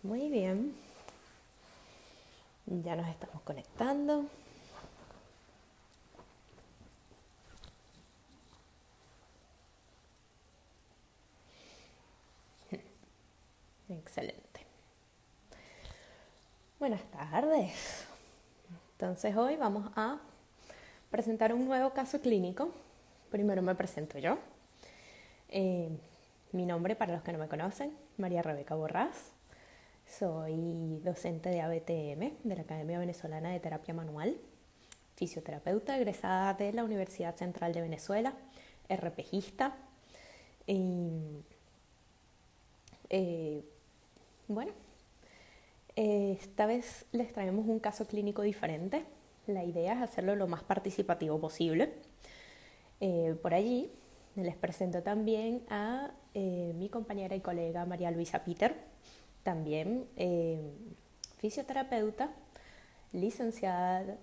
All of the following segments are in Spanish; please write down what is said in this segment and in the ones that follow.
Muy bien, ya nos estamos conectando. Excelente. Buenas tardes. Entonces hoy vamos a presentar un nuevo caso clínico. Primero me presento yo. Eh, Mi nombre, para los que no me conocen, María Rebeca Borrás. Soy docente de ABTM, de la Academia Venezolana de Terapia Manual, fisioterapeuta egresada de la Universidad Central de Venezuela, RPGista. Y, eh, bueno, esta vez les traemos un caso clínico diferente. La idea es hacerlo lo más participativo posible. Por allí les presento también a mi compañera y colega María Luisa Peter, también fisioterapeuta, licenciada,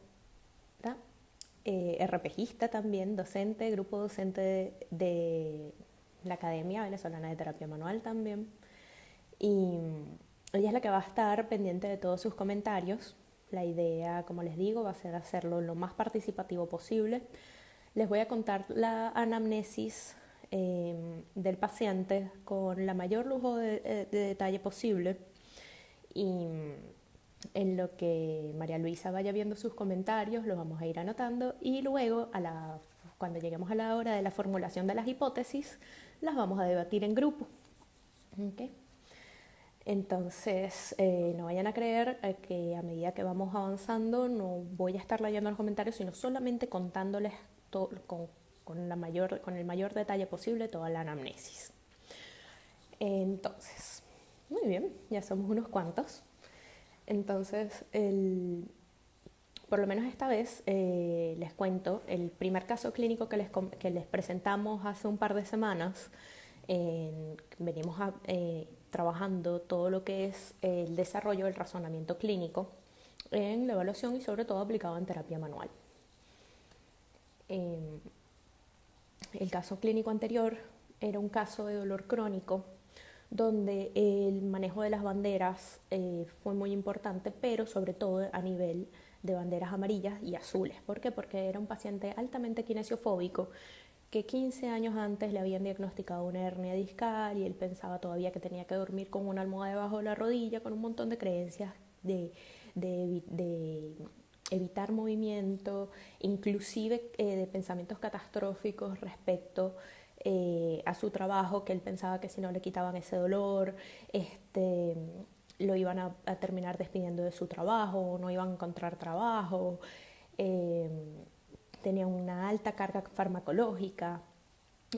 RPGista también, docente, grupo docente de la Academia Venezolana de Terapia Manual también. Y ella es la que va a estar pendiente de todos sus comentarios. La idea, como les digo, va a ser hacerlo lo más participativo posible. Les voy a contar la anamnesis del paciente con la mayor lujo de detalle posible. Y en lo que María Luisa vaya viendo sus comentarios, los vamos a ir anotando y luego, cuando lleguemos a la hora de la formulación de las hipótesis, las vamos a debatir en grupo. ¿Okay? Entonces, no vayan a creer que a medida que vamos avanzando no voy a estar leyendo los comentarios, sino solamente contándoles con el mayor detalle posible toda la anamnesis. Entonces, muy bien, ya somos unos cuantos. Entonces, por lo menos esta vez les cuento el primer caso clínico que les presentamos hace un par de semanas. Venimos trabajando todo lo que es el desarrollo del razonamiento clínico en la evaluación y sobre todo aplicado en terapia manual. El caso clínico anterior era un caso de dolor crónico donde el manejo de las banderas fue muy importante, pero sobre todo a nivel de banderas amarillas y azules. ¿Por qué? Porque era un paciente altamente kinesiofóbico que 15 años antes le habían diagnosticado una hernia discal y él pensaba todavía que tenía que dormir con una almohada debajo de la rodilla, con un montón de creencias de evitar movimiento, inclusive de pensamientos catastróficos respecto a su trabajo, que él pensaba que si no le quitaban ese dolor, lo iban a terminar despidiendo de su trabajo, no iban a encontrar trabajo. Tenía una alta carga farmacológica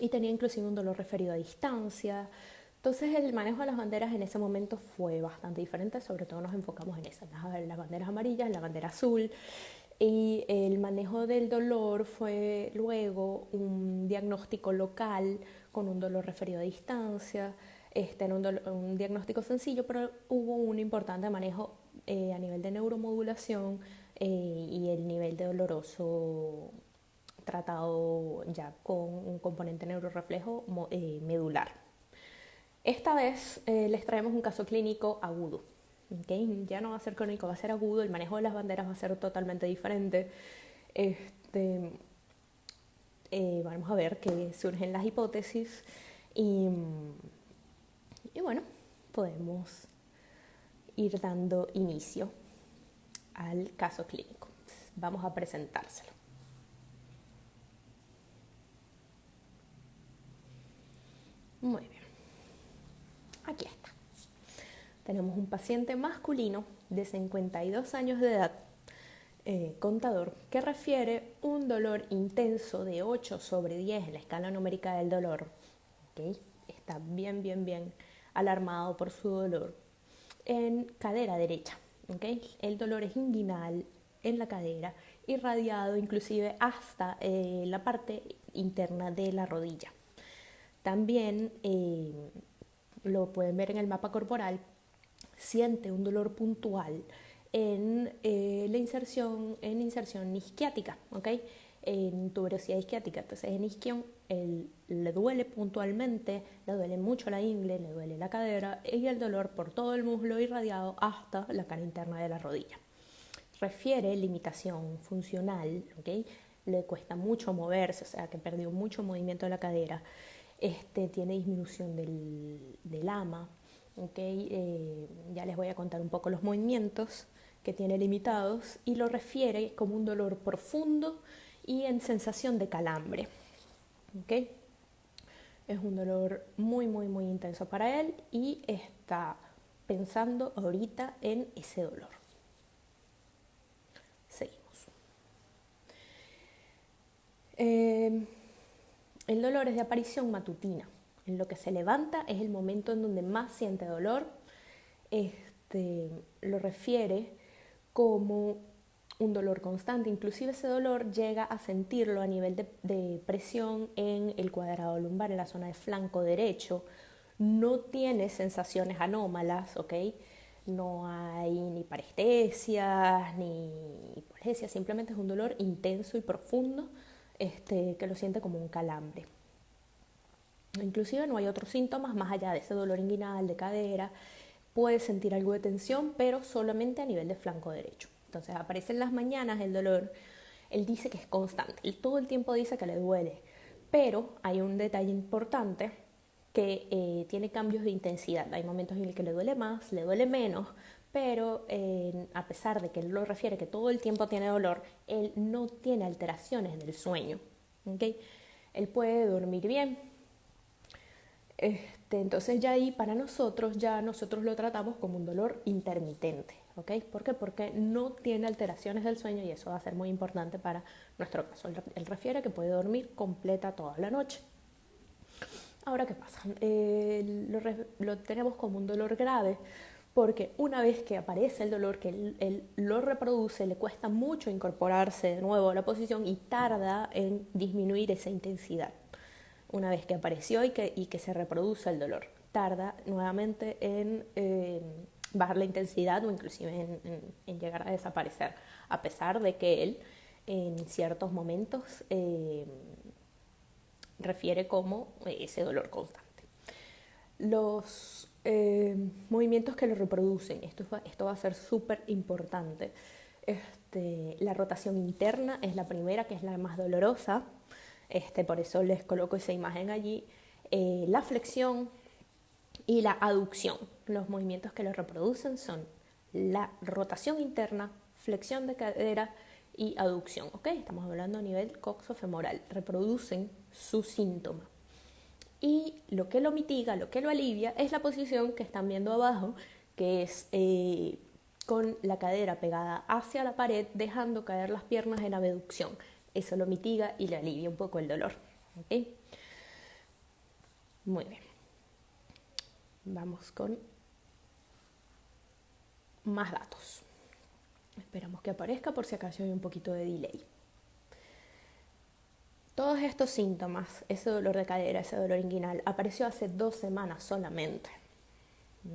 y tenía inclusive un dolor referido a distancia. Entonces el manejo de las banderas en ese momento fue bastante diferente, sobre todo nos enfocamos en esas, las banderas amarillas, la bandera azul, y el manejo del dolor fue luego un diagnóstico local con un dolor referido a distancia. Era un diagnóstico sencillo, pero hubo un importante manejo a nivel de neuromodulación y el nivel de doloroso tratado ya con un componente neuroreflejo medular. Esta vez les traemos un caso clínico agudo. ¿Okay? Ya no va a ser crónico, va a ser agudo, el manejo de las banderas va a ser totalmente diferente. Vamos a ver qué surgen las hipótesis y bueno, podemos ir dando inicio al caso clínico. Vamos a presentárselo. Muy bien, aquí está. Tenemos un paciente masculino de 52 años de edad, contador, que refiere un dolor intenso de 8 sobre 10 en la escala numérica del dolor. ¿Okay? Está bien alarmado por su dolor en cadera derecha. ¿Okay? El dolor es inguinal en la cadera, irradiado inclusive hasta la parte interna de la rodilla. También lo pueden ver en el mapa corporal, siente un dolor puntual en inserción isquiática, ¿okay? en tuberosidad isquiática. Entonces en isquión le duele puntualmente, le duele mucho la ingle, le duele la cadera y el dolor por todo el muslo irradiado hasta la cara interna de la rodilla. Refiere limitación funcional, ¿okay? Le cuesta mucho moverse, o sea que perdió mucho movimiento de la cadera, tiene disminución del ama, ¿okay? Ya les voy a contar un poco los movimientos que tiene limitados y lo refiere como un dolor profundo y en sensación de calambre, ¿okay? Es un dolor muy, muy, muy intenso para él y está pensando ahorita en ese dolor. Seguimos. El dolor es de aparición matutina. En lo que se levanta es el momento en donde más siente dolor. Lo refiere como un dolor constante. Inclusive ese dolor llega a sentirlo a nivel de presión en el cuadrado lumbar, en la zona de flanco derecho. No tiene sensaciones anómalas, ¿ok? No hay ni parestesias ni hipoalgesia, simplemente es un dolor intenso y profundo que lo siente como un calambre. Inclusive no hay otros síntomas más allá de ese dolor inguinal, de cadera. Puede sentir algo de tensión, pero solamente a nivel de flanco derecho. Entonces aparece en las mañanas el dolor. Él dice que es constante, él todo el tiempo dice que le duele, pero hay un detalle importante que tiene cambios de intensidad. Hay momentos en el que le duele más, le duele menos, pero a pesar de que él lo refiere que todo el tiempo tiene dolor, él no tiene alteraciones del sueño, ¿okay? Él puede dormir bien. Entonces ya ahí para nosotros lo tratamos como un dolor intermitente, ¿ok? ¿Por qué? Porque no tiene alteraciones del sueño y eso va a ser muy importante para nuestro caso. Él refiere que puede dormir completa toda la noche. Ahora, ¿qué pasa? Lo tenemos como un dolor grave porque una vez que aparece el dolor, que él lo reproduce, le cuesta mucho incorporarse de nuevo a la posición y tarda en disminuir esa intensidad. Una vez que apareció y que se reproduce el dolor, tarda nuevamente en bajar la intensidad o inclusive en llegar a desaparecer, a pesar de que él en ciertos momentos refiere como ese dolor constante. Los movimientos que lo reproducen, esto va a ser súper importante. La rotación interna es la primera, que es la más dolorosa. Por eso les coloco esa imagen allí. La flexión y la aducción. Los movimientos que lo reproducen son la rotación interna, flexión de cadera y aducción. ¿Okay? Estamos hablando a nivel coxofemoral. Reproducen su síntoma. Y lo que lo mitiga, lo que lo alivia, es la posición que están viendo abajo, que es con la cadera pegada hacia la pared, dejando caer las piernas en abducción. Eso lo mitiga y le alivia un poco el dolor. ¿Okay? Muy bien. Vamos con más datos. Esperamos que aparezca por si acaso hay un poquito de delay. Todos estos síntomas, ese dolor de cadera, ese dolor inguinal, apareció hace 2 semanas solamente.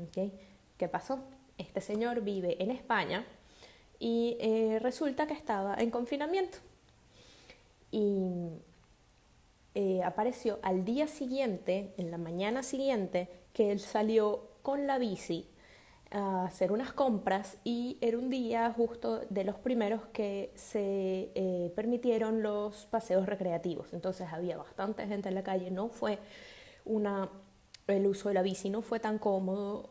¿Okay? ¿Qué pasó? Este señor vive en España y resulta que estaba en confinamiento. Y apareció al día siguiente, en la mañana siguiente, que él salió con la bici a hacer unas compras y era un día justo de los primeros que se permitieron los paseos recreativos. Entonces había bastante gente en la calle, no fue el uso de la bici no fue tan cómodo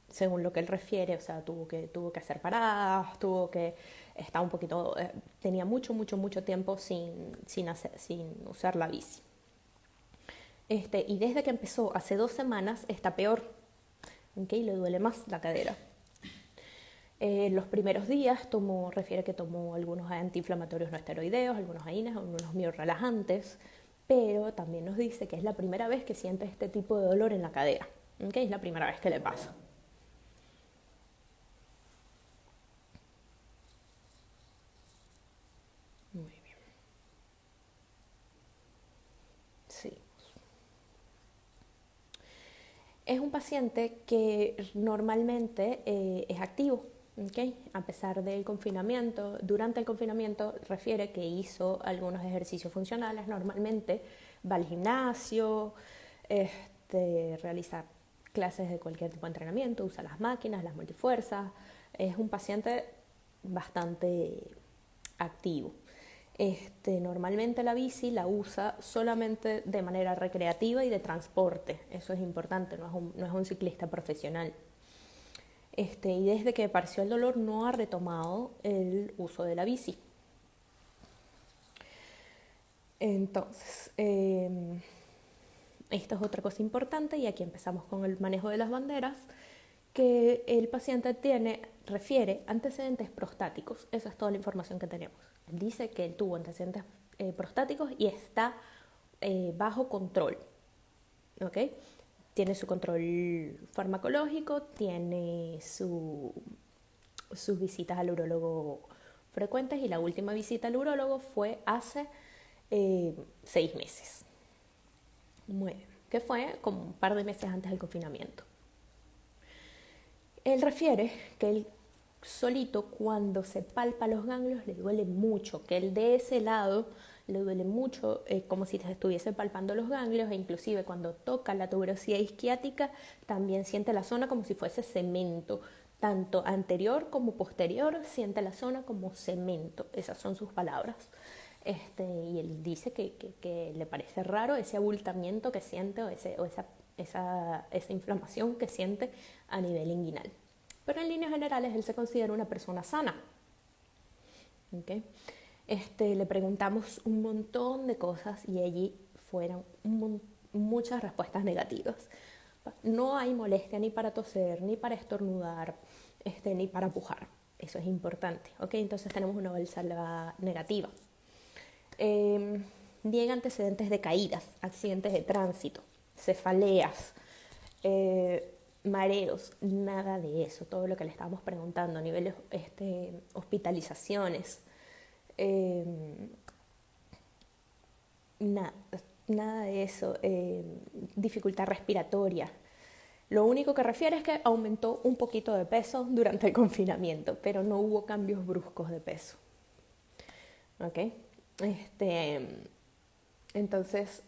según lo que él refiere, o sea, tuvo que hacer paradas, tuvo que estar un poquito, tenía mucho tiempo sin usar la bici. Y desde que empezó hace 2 semanas está peor, ¿okay? Le duele más la cadera. Los primeros días refiere que tomó algunos antiinflamatorios no esteroideos, algunos AINES, algunos miorrelajantes, pero también nos dice que es la primera vez que siente este tipo de dolor en la cadera, ¿okay? Es la primera vez que le pasa. Muy bien. Sí. Es un paciente que normalmente es activo, ¿ok? A pesar del confinamiento, durante el confinamiento refiere que hizo algunos ejercicios funcionales, normalmente va al gimnasio, realiza clases de cualquier tipo de entrenamiento, usa las máquinas, las multifuerzas, es un paciente bastante activo. Normalmente la bici la usa solamente de manera recreativa y de transporte, eso es importante, no es un ciclista profesional. Y desde que apareció el dolor no ha retomado el uso de la bici. Entonces, esto es otra cosa importante y aquí empezamos con el manejo de las banderas, que el paciente refiere antecedentes prostáticos. Esa es toda la información que tenemos. Él dice que él tuvo antecedentes prostáticos y está bajo control. ¿Ok? Tiene su control farmacológico, tiene sus visitas al urólogo frecuentes y la última visita al urólogo fue hace 6 meses. Muy bien, que fue como un par de meses antes del confinamiento. Él refiere que él solito cuando se palpa los ganglios le duele mucho, que él de ese lado le duele mucho, como si se estuviese palpando los ganglios, e inclusive cuando toca la tuberosidad isquiática también siente la zona como si fuese cemento, tanto anterior como posterior siente la zona como cemento, esas son sus palabras. Y él dice que le parece raro ese abultamiento que siente o esa inflamación que siente a nivel inguinal. Pero en líneas generales él se considera una persona sana. ¿Okay? Le preguntamos un montón de cosas y allí fueron muchas respuestas negativas. No hay molestia ni para toser, ni para estornudar, ni para pujar. Eso es importante. ¿Okay? Entonces tenemos una válvula negativa. Niega antecedentes de caídas, accidentes de tránsito, cefaleas, mareos, nada de eso, todo lo que le estábamos preguntando, a nivel hospitalizaciones, nada de eso, dificultad respiratoria. Lo único que refiere es que aumentó un poquito de peso durante el confinamiento, pero no hubo cambios bruscos de peso. ¿Ok? Entonces,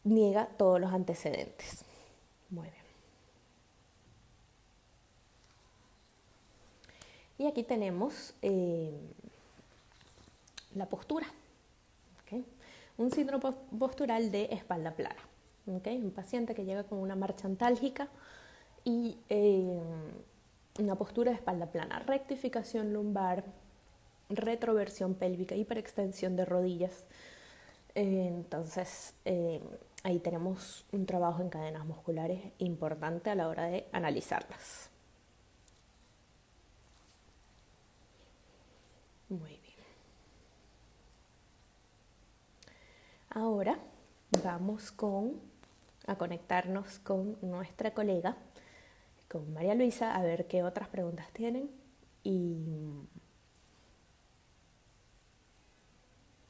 niega todos los antecedentes. Muy bien. Y aquí tenemos la postura. ¿Okay? Un síndrome postural de espalda plana. ¿Okay? Un paciente que llega con una marcha antálgica y una postura de espalda plana, rectificación lumbar, retroversión pélvica, hiperextensión de rodillas. Entonces, ahí tenemos un trabajo en cadenas musculares importante a la hora de analizarlas. Muy bien. Ahora vamos a conectarnos con nuestra colega, con María Luisa, a ver qué otras preguntas tienen. Y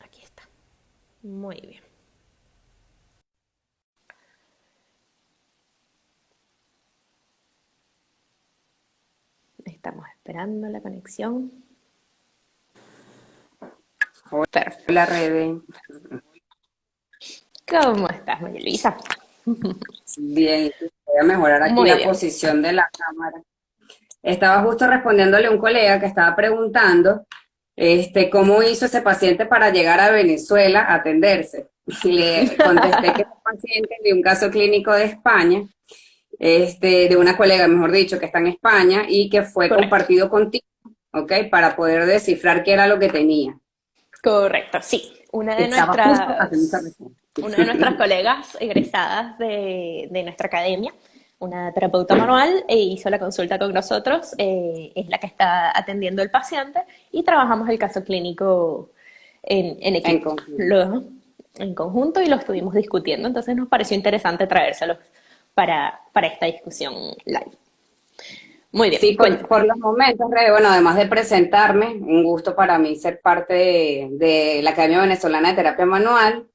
aquí está. Muy bien. Estamos esperando la conexión. Hola, Rebe. ¿Cómo estás, María Luisa? Bien, voy a mejorar aquí Muy la bien. posición de la cámara. Estaba justo respondiéndole a un colega que estaba preguntando cómo hizo ese paciente para llegar a Venezuela a atenderse. Y le contesté que es un paciente de un caso clínico de España, de una colega, mejor dicho, que está en España y que fue Correcto. compartido contigo, ¿ok? Para poder descifrar qué era lo que tenía. Correcto, sí. Estaba justo haciendo esa respuesta. Una de nuestras colegas egresadas de nuestra academia, una terapeuta manual, hizo la consulta con nosotros, es la que está atendiendo al paciente y trabajamos el caso clínico en En equipo, conjunto. en conjunto y lo estuvimos discutiendo, entonces nos pareció interesante traérselos para esta discusión live. Muy bien, Sí, cuéntame. por los momentos, Rebe, bueno, además de presentarme, un gusto para mí ser parte de la Academia Venezolana de Terapia Manual,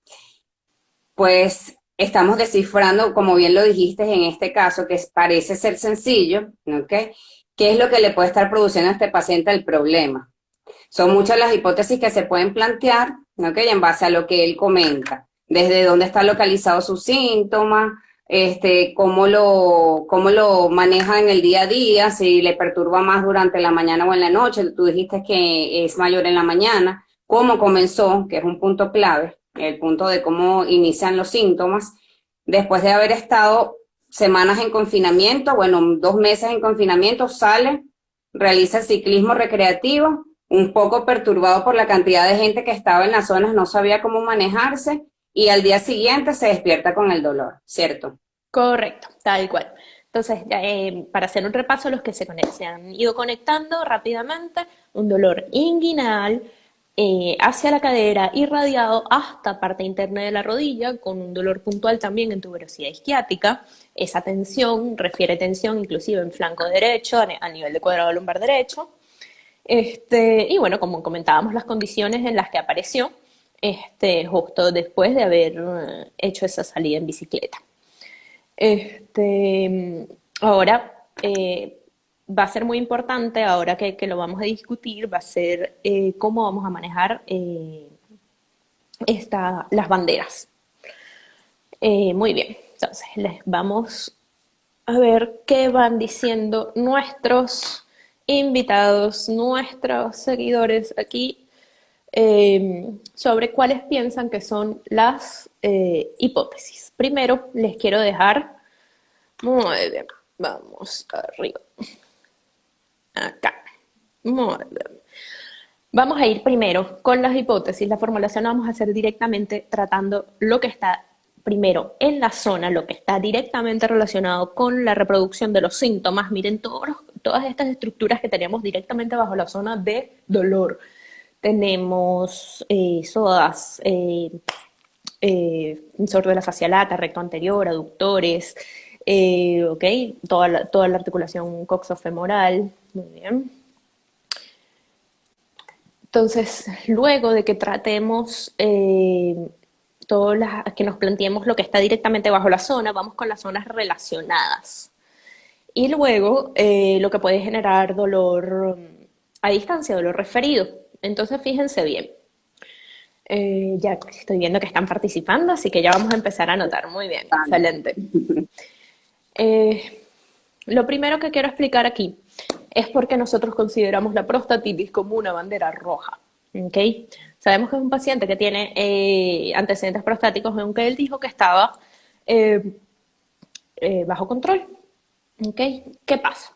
pues estamos descifrando, como bien lo dijiste en este caso, que parece ser sencillo, ¿ok? ¿Qué es lo que le puede estar produciendo a este paciente el problema? Son muchas las hipótesis que se pueden plantear, ¿ok? En base a lo que él comenta, desde dónde está localizado su síntoma, cómo lo maneja en el día a día, si le perturba más durante la mañana o en la noche. Tú dijiste que es mayor en la mañana, cómo comenzó, que es un punto clave, el punto de cómo inician los síntomas, después de haber estado semanas en confinamiento, bueno, 2 meses en confinamiento, sale, realiza ciclismo recreativo, un poco perturbado por la cantidad de gente que estaba en las zonas, no sabía cómo manejarse y al día siguiente se despierta con el dolor, ¿cierto? Correcto, tal cual. Entonces, ya, para hacer un repaso, los que se han ido conectando rápidamente, un dolor inguinal hacia la cadera, irradiado hasta parte interna de la rodilla, con un dolor puntual también en tuberosidad isquiática. Esa tensión refiere tensión inclusive en flanco derecho, a nivel de cuadrado lumbar derecho. Y bueno, como comentábamos, las condiciones en las que apareció justo después de haber hecho esa salida en bicicleta. Ahora, va a ser muy importante, ahora que lo vamos a discutir, va a ser cómo vamos a manejar las banderas. Muy bien, entonces les vamos a ver qué van diciendo nuestros invitados, nuestros seguidores aquí sobre cuáles piensan que son las hipótesis. Primero les quiero dejar, muy bien, vamos arriba, acá, muy bien. Vamos a ir primero con las hipótesis. La formulación la vamos a hacer directamente tratando lo que está primero en la zona, lo que está directamente relacionado con la reproducción de los síntomas. Miren todas estas estructuras que tenemos directamente bajo la zona de dolor. Tenemos SOAS, insorde de la fascia lata, recto anterior, aductores, okay, toda la articulación coxofemoral. Muy bien. Entonces, luego de que tratemos que nos planteemos lo que está directamente bajo la zona, vamos con las zonas relacionadas. Y luego lo que puede generar dolor a distancia, dolor referido. Entonces, fíjense bien. Ya estoy viendo que están participando, así que ya vamos a empezar a anotar. Muy bien, excelente. Lo primero que quiero explicar aquí es por qué nosotros consideramos la prostatitis como una bandera roja. ¿Okay? Sabemos que es un paciente que tiene antecedentes prostáticos, aunque él dijo que estaba bajo control. ¿Okay? ¿Qué pasa?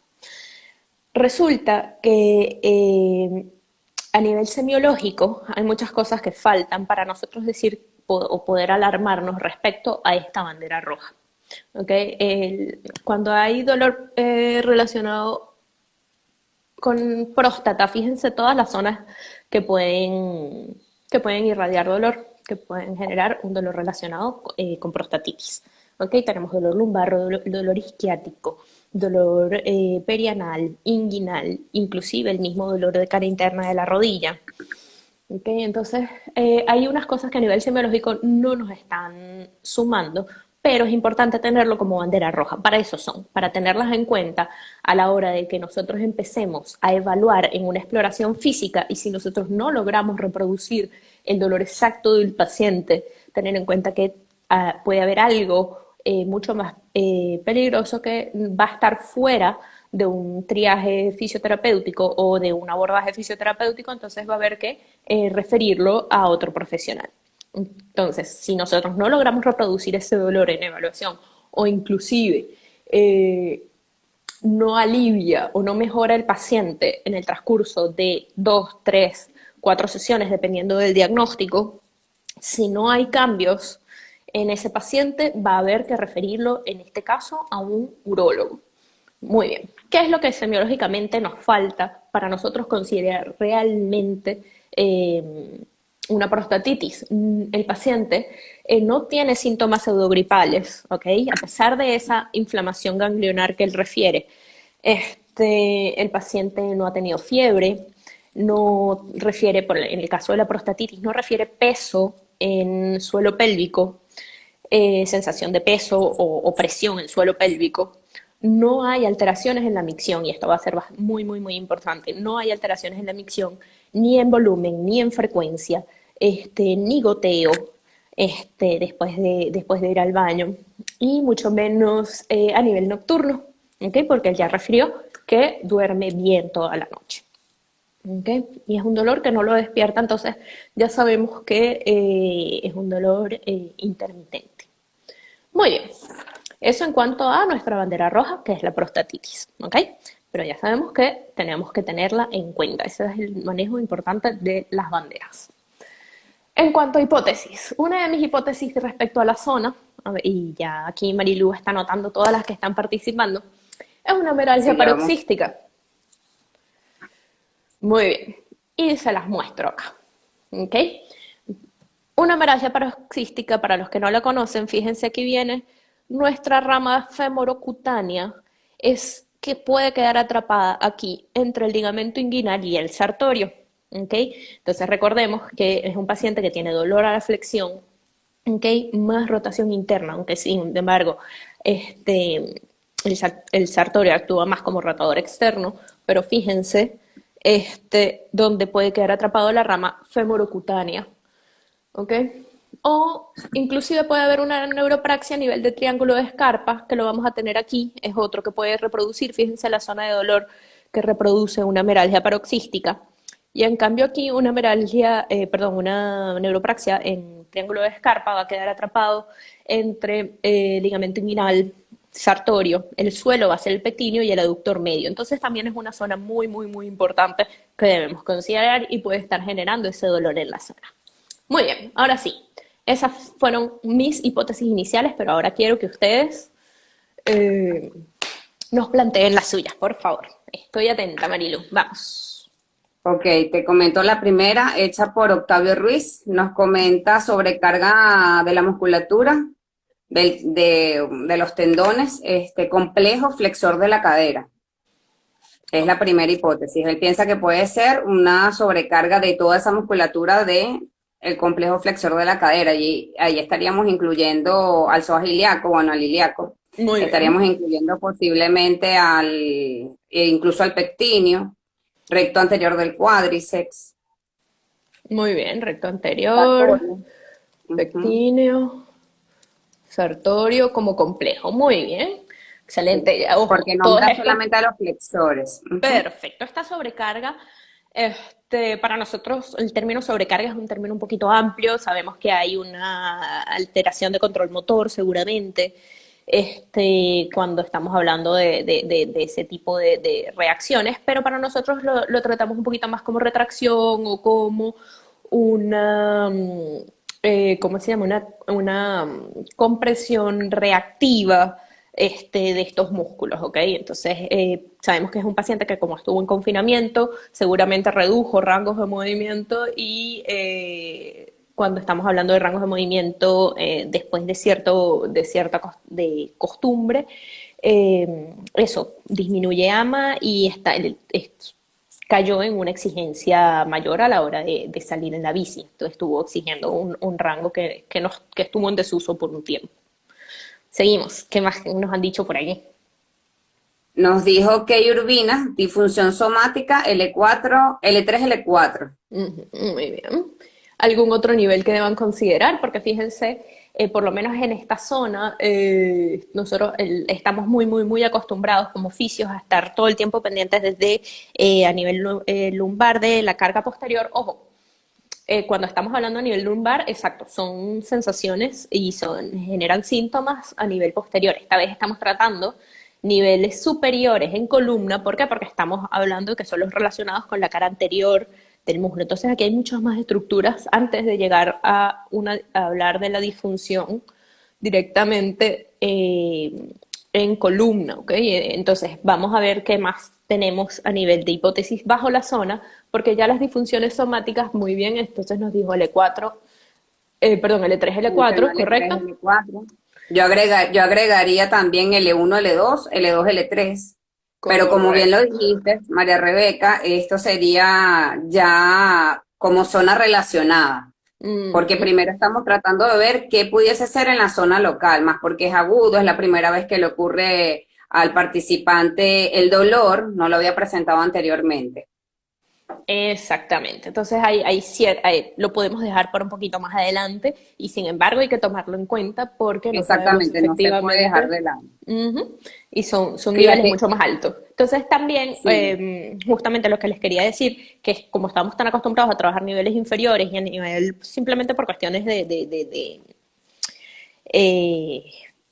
Resulta que a nivel semiológico hay muchas cosas que faltan para nosotros decir o poder alarmarnos respecto a esta bandera roja. ¿Okay? Cuando hay dolor relacionado con próstata, fíjense todas las zonas que pueden irradiar dolor, que pueden generar un dolor relacionado con prostatitis. ¿Okay? Tenemos dolor lumbar, dolor isquiático, dolor perianal, inguinal, inclusive el mismo dolor de cara interna de la rodilla. ¿Okay? Entonces, hay unas cosas que a nivel semiológico no nos están sumando, pero es importante tenerlo como bandera roja. Para eso son, para tenerlas en cuenta a la hora de que nosotros empecemos a evaluar en una exploración física y si nosotros no logramos reproducir el dolor exacto del paciente, tener en cuenta que puede haber algo mucho más peligroso que va a estar fuera de un triaje fisioterapéutico o de un abordaje fisioterapéutico, entonces va a haber que referirlo a otro profesional. Entonces, si nosotros no logramos reproducir ese dolor en evaluación o inclusive no alivia o no mejora el paciente en el transcurso de 2, 3, 4 sesiones, dependiendo del diagnóstico, si no hay cambios en ese paciente, va a haber que referirlo, en este caso, a un urólogo. Muy bien. ¿Qué es lo que semiológicamente nos falta para nosotros considerar realmente una prostatitis? El paciente no tiene síntomas pseudogripales, ¿ok? A pesar de esa inflamación ganglionar que él refiere. El paciente no ha tenido fiebre, no refiere, en el caso de la prostatitis, no refiere peso en suelo pélvico, sensación de peso o presión en el suelo pélvico. No hay alteraciones en la micción, y esto va a ser muy, muy, muy importante. No hay alteraciones en la micción, ni en volumen, ni en frecuencia, ni goteo, después de ir al baño, y mucho menos a nivel nocturno, ¿ok? Porque él ya refirió que duerme bien toda la noche. ¿Ok? Y es un dolor que no lo despierta, entonces ya sabemos que es un dolor intermitente. Muy bien, eso en cuanto a nuestra bandera roja, que es la prostatitis, ¿ok? Pero ya sabemos que tenemos que tenerla en cuenta, ese es el manejo importante de las banderas. En cuanto a hipótesis, una de mis hipótesis respecto a la zona, a ver, y ya aquí Marilu está anotando todas las que están participando, es una meralgia Sí, ya vamos. paroxística. Muy bien, y se las muestro acá, ¿ok? Una meralgia paroxística, para los que no la conocen, fíjense aquí viene nuestra rama femorocutánea, es que puede quedar atrapada aquí entre el ligamento inguinal y el sartorio, ¿ok? Entonces recordemos que es un paciente que tiene dolor a la flexión, ¿ok? Más rotación interna, aunque sin embargo el sartorio actúa más como rotador externo, pero fíjense donde puede quedar atrapado la rama femorocutánea, ¿ok? O inclusive puede haber una neuropraxia a nivel de triángulo de Scarpa, que lo vamos a tener aquí, es otro que puede reproducir, fíjense la zona de dolor que reproduce una meralgia paroxística. Y en cambio aquí una una neuropraxia en triángulo de Scarpa va a quedar atrapado entre ligamento inguinal, sartorio, el suelo va a ser el pectíneo y el aductor medio. Entonces también es una zona muy, muy, muy importante que debemos considerar y puede estar generando ese dolor en la zona. Muy bien, ahora sí, esas fueron mis hipótesis iniciales, pero ahora quiero que ustedes eh, nos planteen las suyas, por favor. Estoy atenta, Marilu. Vamos. Ok, te comento la primera, hecha por Octavio Ruiz. Nos comenta sobrecarga de la musculatura, de los tendones, complejo flexor de la cadera. Es la primera hipótesis. Él piensa que puede ser una sobrecarga de toda esa musculatura de el complejo flexor de la cadera. Y ahí estaríamos incluyendo al psoas ilíaco, bueno, al ilíaco. Muy Estaríamos bien. incluyendo posiblemente incluso al pectíneo, recto anterior del cuádriceps. Muy bien, recto anterior, Sartorio. Ujú. pectíneo, sartorio como complejo. Muy bien. Sí, Excelente. Ya, ojo, porque todas nombra estas. solamente a los flexores. Ujú. Perfecto. Esta sobrecarga, para nosotros el término sobrecarga es un término un poquito amplio. Sabemos que hay una alteración de control motor, seguramente, cuando estamos hablando de ese tipo de reacciones, pero para nosotros lo tratamos un poquito más como retracción o como una, ¿cómo se llama? Una compresión reactiva de estos músculos, ¿ok? Entonces, sabemos que es un paciente que como estuvo en confinamiento, seguramente redujo rangos de movimiento y cuando estamos hablando de rangos de movimiento después de cierta costumbre, eso disminuye AMA y cayó en una exigencia mayor a la hora de salir en la bici. Entonces estuvo exigiendo un rango que estuvo en desuso por un tiempo. Seguimos. ¿Qué más nos han dicho por ahí? Nos dijo que Urbina, disfunción somática, L4, L3, L4. Muy bien. ¿Algún otro nivel que deban considerar? Porque fíjense, por lo menos en esta zona, nosotros estamos muy, muy, muy acostumbrados como fisios a estar todo el tiempo pendientes desde a nivel lumbar de la carga posterior. Ojo, cuando estamos hablando a nivel lumbar, exacto, son sensaciones y generan síntomas a nivel posterior. Esta vez estamos tratando niveles superiores en columna. ¿Por qué? Porque estamos hablando que son los relacionados con la cara anterior del muslo. Entonces aquí hay muchas más estructuras antes de llegar a hablar de la disfunción directamente en columna, ¿ok? Entonces vamos a ver qué más tenemos a nivel de hipótesis bajo la zona, porque ya las disfunciones somáticas, muy bien, entonces nos dijo L4, perdón, L3, Mencionó L4, L3, ¿correcto? L4. Yo agregaría también L1, L2, L2, L3. Pero como bien lo Correcto. dijiste, María Rebeca, esto sería ya como zona relacionada. Porque Ujú. primero estamos tratando de ver qué pudiese ser en la zona local, más porque es agudo, es la primera vez que le ocurre al participante el dolor, no lo había presentado anteriormente. Exactamente. Entonces lo podemos dejar para un poquito más adelante y sin embargo hay que tomarlo en cuenta porque no sabemos Exactamente, no se puede dejar efectivamente. de lado. Ujú. Y son niveles Fíjate, mucho más altos. Entonces también, sí, justamente lo que les quería decir, que es como estamos tan acostumbrados a trabajar niveles inferiores y a nivel simplemente por cuestiones eh,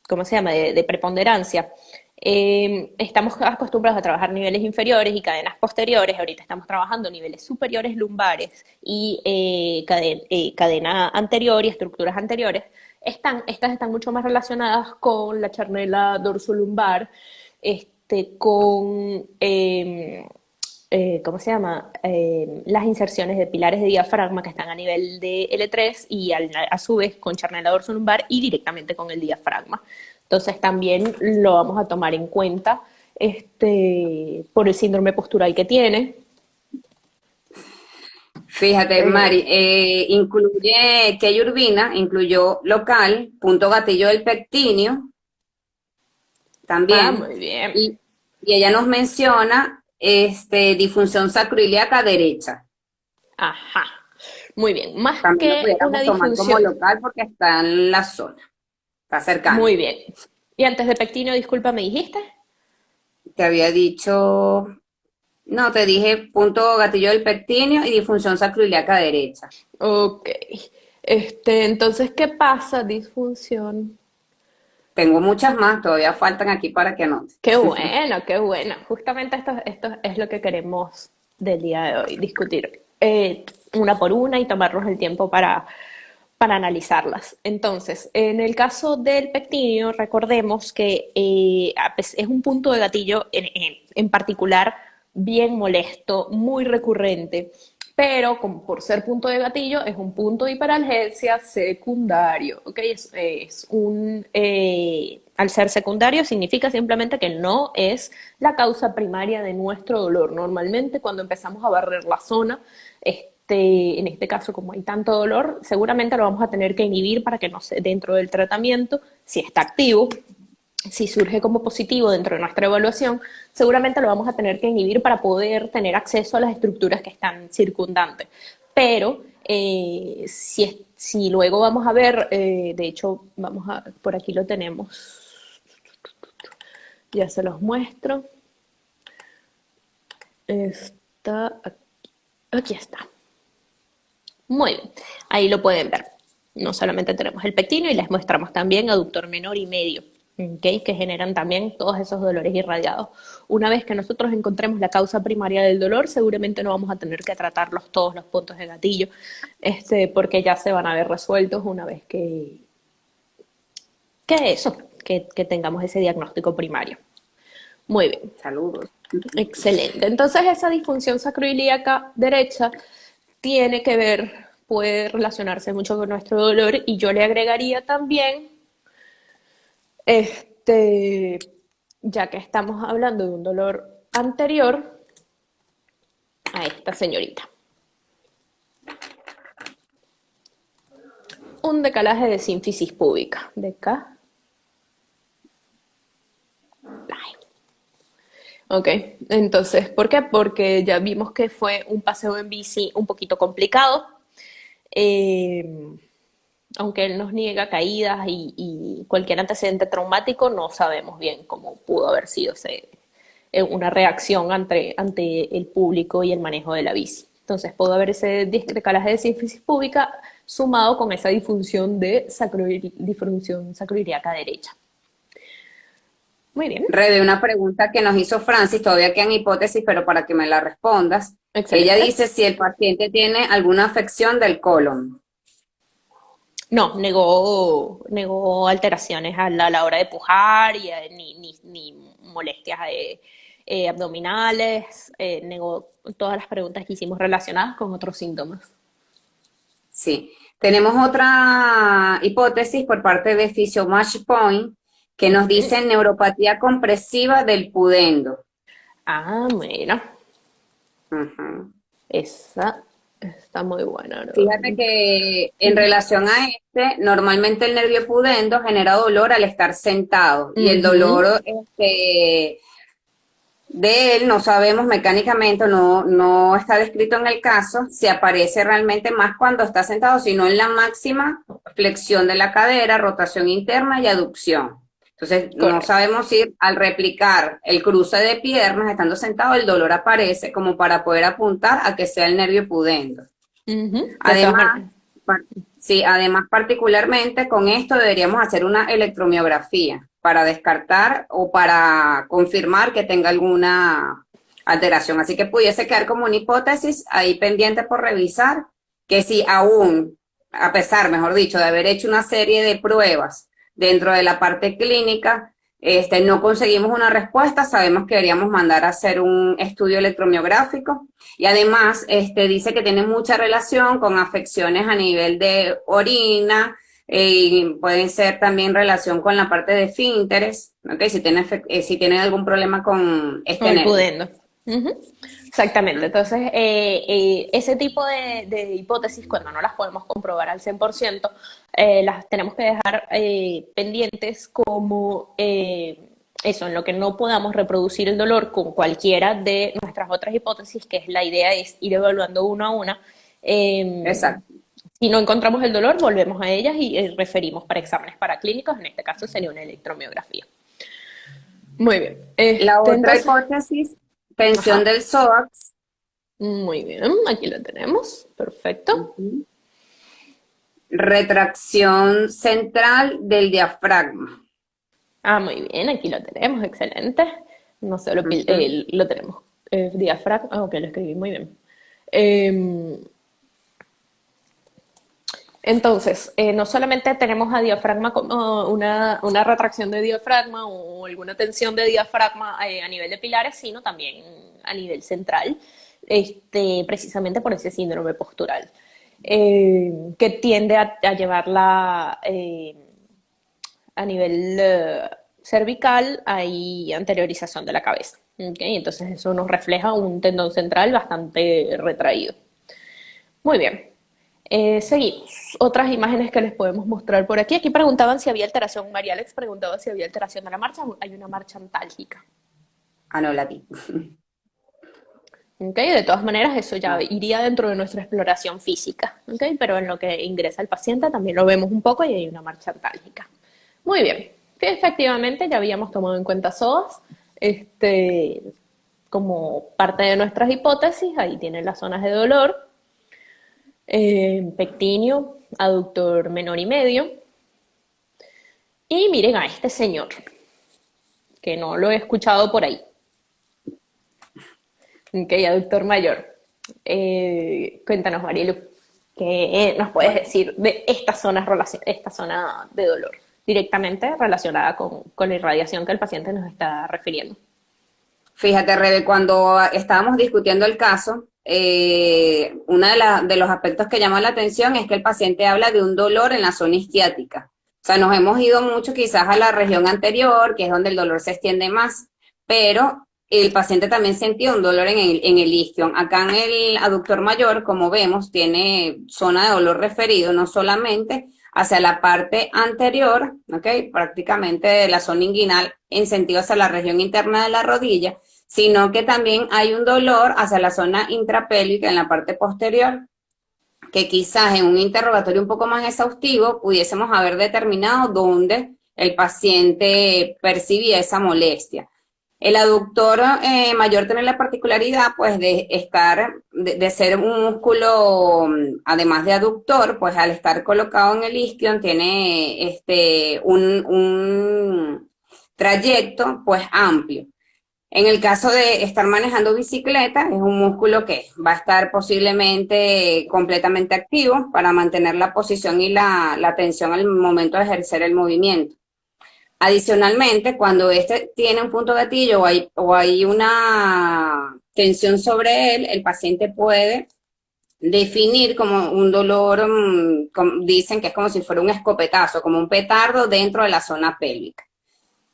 ¿cómo se llama?, de preponderancia. Estamos acostumbrados a trabajar niveles inferiores y cadenas posteriores, ahorita estamos trabajando niveles superiores lumbares y cadena anterior y estructuras anteriores. Estas están mucho más relacionadas con la charnela dorsolumbar, con ¿cómo se llama? Las inserciones de pilares de diafragma que están a nivel de L3 y a su vez con charnela dorsolumbar y directamente con el diafragma. Entonces también lo vamos a tomar en cuenta por el síndrome postural que tiene. fíjate, Eh, Mari, incluye que urbina, incluyó local, punto gatillo del pectíneo también, Muy bien. y, y ella nos menciona disfunción sacroiliaca derecha. Ajá. Muy bien. Más También lo que una pudiéramos tomar como disfunción. local porque está en la zona, está cercano. Muy bien. Y antes de pectino, disculpa, ¿me dijiste? Te había dicho, no, te dije punto gatillo del pectíneo y disfunción sacroiliaca derecha. Ok. Entonces, ¿qué pasa? Disfunción. Tengo muchas más, todavía faltan aquí para que anotes. Qué bueno, qué bueno. Justamente esto es lo que queremos del día de hoy, discutir una por una y tomarnos el tiempo para analizarlas. Entonces, en el caso del pectíneo, recordemos que es un punto de gatillo en particular bien molesto, muy recurrente, pero como por ser punto de gatillo es un punto de hiperalgesia secundario, ¿ok? Al ser secundario significa simplemente que no es la causa primaria de nuestro dolor. Normalmente cuando empezamos a barrer la zona, en este caso, como hay tanto dolor, seguramente lo vamos a tener que inhibir para que no se, dentro del tratamiento, si está activo, si surge como positivo dentro de nuestra evaluación, seguramente lo vamos a tener que inhibir para poder tener acceso a las estructuras que están circundantes. Pero si luego vamos a ver, de hecho, por aquí lo tenemos, ya se los muestro. Está aquí está. Muy bien, ahí lo pueden ver. No solamente tenemos el pectino y les mostramos también aductor menor y medio, ¿okay?, que generan también todos esos dolores irradiados. Una vez que nosotros encontremos la causa primaria del dolor, seguramente no vamos a tener que tratarlos todos los puntos de gatillo, porque ya se van a ver resueltos una vez que tengamos ese diagnóstico primario. Muy bien. Saludos. Excelente. Entonces, esa disfunción sacroiliaca derecha tiene que ver, puede relacionarse mucho con nuestro dolor y yo le agregaría también, este, ya que estamos hablando de un dolor anterior a esta señorita, un decalaje de sínfisis púbica. Ok, entonces, ¿por qué? Porque ya vimos que fue un paseo en bici un poquito complicado. Eh, Aunque él nos niega caídas y cualquier antecedente traumático, no sabemos bien cómo pudo haber sido una reacción ante el público y el manejo de la bici. Entonces pudo haber ese decalaje de sínfisis púbica sumado con esa disfunción sacroiliaca derecha. Muy bien, Rebe, una pregunta que nos hizo Francis, todavía quedan hipótesis, pero para que me la respondas. Ella excelente. dice si el paciente tiene alguna afección del colon. No, negó alteraciones a la hora de pujar y ni molestias abdominales, negó todas las preguntas que hicimos relacionadas con otros síntomas. Sí. Tenemos otra hipótesis por parte de Physiomatch Point que nos Ujú. dice neuropatía compresiva del pudendo. Ah, bueno, Ujú. esa. Está muy buena, ¿no? Fíjate que en relación a normalmente el nervio pudendo genera dolor al estar sentado y el Ujú, dolor de él no sabemos mecánicamente, no está descrito en el caso si aparece realmente más cuando está sentado, sino en la máxima flexión de la cadera, rotación interna y aducción. Entonces, no correcto. sabemos si al replicar el cruce de piernas estando sentado, el dolor aparece como para poder apuntar a que sea el nervio pudendo. Ujú, de todas Además, maneras. sí, además particularmente con esto deberíamos hacer una electromiografía para descartar o para confirmar que tenga alguna alteración. Así que pudiese quedar como una hipótesis ahí pendiente por revisar, que si aún, a pesar, mejor dicho, de haber hecho una serie de pruebas dentro de la parte clínica, no conseguimos una respuesta, sabemos que deberíamos mandar a hacer un estudio electromiográfico y además dice que tiene mucha relación con afecciones a nivel de orina, pueden ser también relación con la parte de esfínteres, ¿okay? Si tienen algún problema con Con este el nervio. pudendo. Ujú, exactamente. Entonces, ese tipo de hipótesis, cuando no las podemos comprobar al 100%, las tenemos que dejar pendientes como eso, en lo que no podamos reproducir el dolor con cualquiera de nuestras otras hipótesis, que es la idea es ir evaluando una a una. Eh, Exacto. si no encontramos el dolor, volvemos a ellas y referimos para exámenes paraclínicos, en este caso sería una electromiografía. Muy bien. La otra Entonces, hipótesis, tensión ajá. del psoas. Muy bien, aquí lo tenemos. Perfecto. Ujú. Retracción central del diafragma. Ah, muy bien, aquí lo tenemos. Excelente. No solo Ujú. lo tenemos. Diafragma. Ah, ok, lo escribí muy bien. Eh, entonces, no solamente tenemos a diafragma como una retracción de diafragma o alguna tensión de diafragma a nivel de pilares, sino también a nivel central, precisamente por ese síndrome postural, que tiende a llevarla a nivel cervical, hay anteriorización de la cabeza. ¿Okay? Entonces eso nos refleja un tendón central bastante retraído. Muy bien. Seguimos. Otras imágenes que les podemos mostrar por aquí. Aquí preguntaban si había alteración. María Alex preguntaba si había alteración de la marcha. Hay una marcha antálgica. Ah, no la vi. ¿Okay? De todas maneras, eso ya No. iría dentro de nuestra exploración física. ¿Okay? Pero en lo que ingresa el paciente también lo vemos un poco y hay una marcha antálgica. Muy bien. Sí, efectivamente, ya habíamos tomado en cuenta SOAS como parte de nuestras hipótesis. Ahí tienen las zonas de dolor. Pectíneo, aductor menor y medio. Y miren a este señor, que no lo he escuchado por ahí. Ok, aductor mayor. Cuéntanos, Marielu, ¿qué nos puedes decir de esta zona de dolor directamente relacionada con la irradiación que el paciente nos está refiriendo? Fíjate, Rebe, cuando estábamos discutiendo el caso, uno de los aspectos que llama la atención es que el paciente habla de un dolor en la zona isquiática. O sea, nos hemos ido mucho quizás a la región anterior, que es donde el dolor se extiende más, pero el paciente también sentía un dolor en el isquion. Acá en el aductor mayor, como vemos, tiene zona de dolor referido, no solamente hacia la parte anterior, ¿ok? Prácticamente de la zona inguinal en sentido hacia la región interna de la rodilla, sino que también hay un dolor hacia la zona intrapélvica en la parte posterior, que quizás en un interrogatorio un poco más exhaustivo pudiésemos haber determinado dónde el paciente percibía esa molestia. El aductor mayor tiene la particularidad, pues, de ser un músculo, además de aductor, pues, al estar colocado en el isquion, tiene un trayecto, pues, amplio. En el caso de estar manejando bicicleta, es un músculo que va a estar posiblemente completamente activo para mantener la posición y la tensión al momento de ejercer el movimiento. Adicionalmente, cuando este tiene un punto gatillo o hay una tensión sobre él, el paciente puede definir como un dolor, dicen que es como si fuera un escopetazo, como un petardo dentro de la zona pélvica.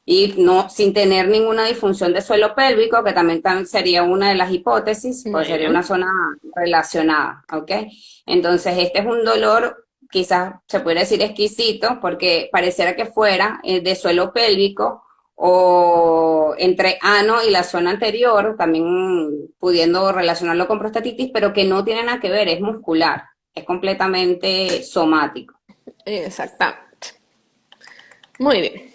y no sin tener ninguna disfunción de suelo pélvico, que también sería una de las hipótesis, pues Muy sería una bien. zona relacionada, ¿ok? Entonces, este es un dolor, quizás se puede decir exquisito, porque pareciera que fuera de suelo pélvico o entre ano y la zona anterior, también pudiendo relacionarlo con prostatitis, pero que no tiene nada que ver, es muscular, es completamente somático. Exactamente. Muy bien.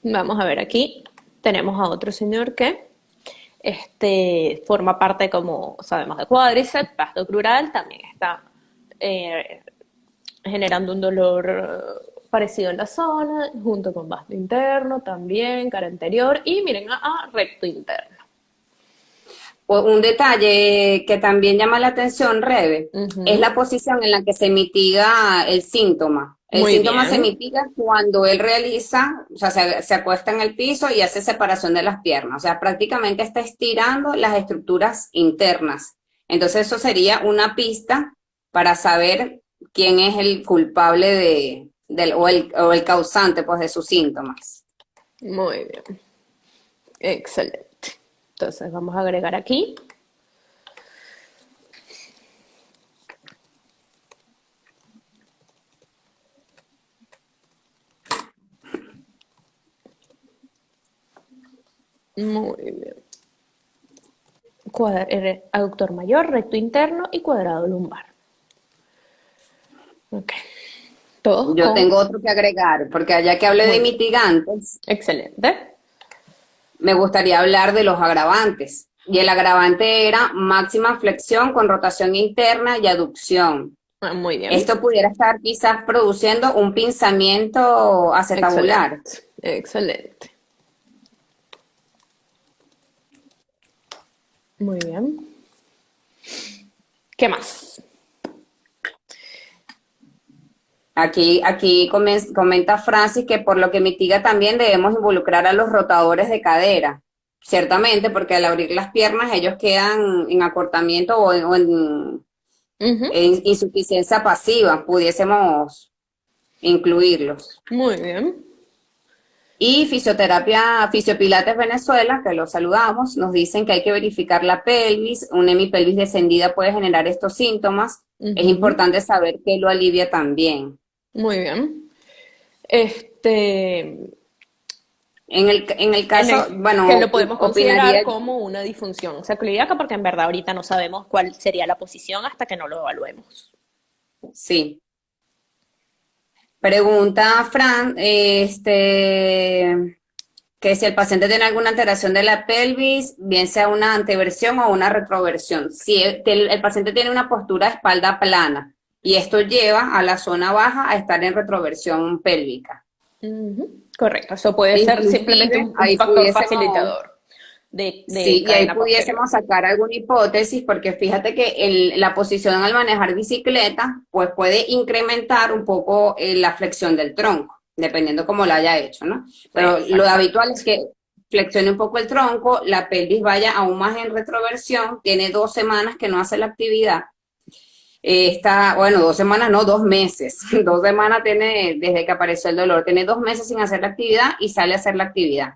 Vamos a ver aquí. Tenemos a otro señor que forma parte, como sabemos, de cuádriceps, vasto crural, también está eh, generando un dolor parecido en la zona, junto con vasto interno también, cara anterior y miren a recto interno. Un detalle que también llama la atención, Rebe, es Ujú. la posición en la que se mitiga el síntoma. El Muy síntoma se bien, mitiga cuando él realiza, o sea, se acuesta en el piso y hace separación de las piernas. O sea, prácticamente está estirando las estructuras internas. Entonces, eso sería una pista para saber quién es el culpable o el causante, pues, de sus síntomas. muy bien, excelente. Entonces vamos a agregar aquí. Muy bien. Aductor mayor, recto interno y cuadrado lumbar. Ok. Todos Yo con. tengo otro que agregar, porque allá que hablé de Muy bien. mitigantes, Excelente. me gustaría hablar de los agravantes. Y el agravante era máxima flexión con rotación interna y aducción. Muy bien. Esto pudiera estar quizás produciendo un pinzamiento acetabular. Excelente. Excelente. Muy bien. ¿Qué más? Aquí comenta Francis que por lo que mitiga también debemos involucrar a los rotadores de cadera. Ciertamente, porque al abrir las piernas ellos quedan en acortamiento Ujú. en insuficiencia pasiva, pudiésemos incluirlos. Muy bien. Y fisioterapia, Fisiopilates Venezuela, que los saludamos, nos dicen que hay que verificar la pelvis, una hemipelvis descendida puede generar estos síntomas. Es Ujú. importante saber que lo alivia también. Muy bien. Este, En el caso, que bueno, lo podemos considerar opinaría, como una disfunción sacroiliaca porque en verdad ahorita no sabemos cuál sería la posición hasta que no lo evaluemos. sí. Pregunta Fran, que si el paciente tiene alguna alteración de la pelvis, bien sea una anteversión o una retroversión. Si el paciente tiene una postura de espalda plana y esto lleva a la zona baja a estar en retroversión pélvica. Ujú. Correcto, eso puede ser simplemente Inclusive, un ahí factor pudiésemos, facilitador de sí, y ahí cadena posterior. pudiésemos sacar alguna hipótesis, porque fíjate que la posición al manejar bicicleta, pues puede incrementar un poco la flexión del tronco, dependiendo cómo lo haya hecho, ¿no? Pero lo habitual es Exactamente. que flexione un poco el tronco, la pelvis vaya aún más en retroversión, tiene 2 semanas que no hace la actividad. Está, bueno, 2 semanas, no, 2 meses. 2 semanas tiene desde que apareció el dolor. Tiene 2 meses sin hacer la actividad y sale a hacer la actividad.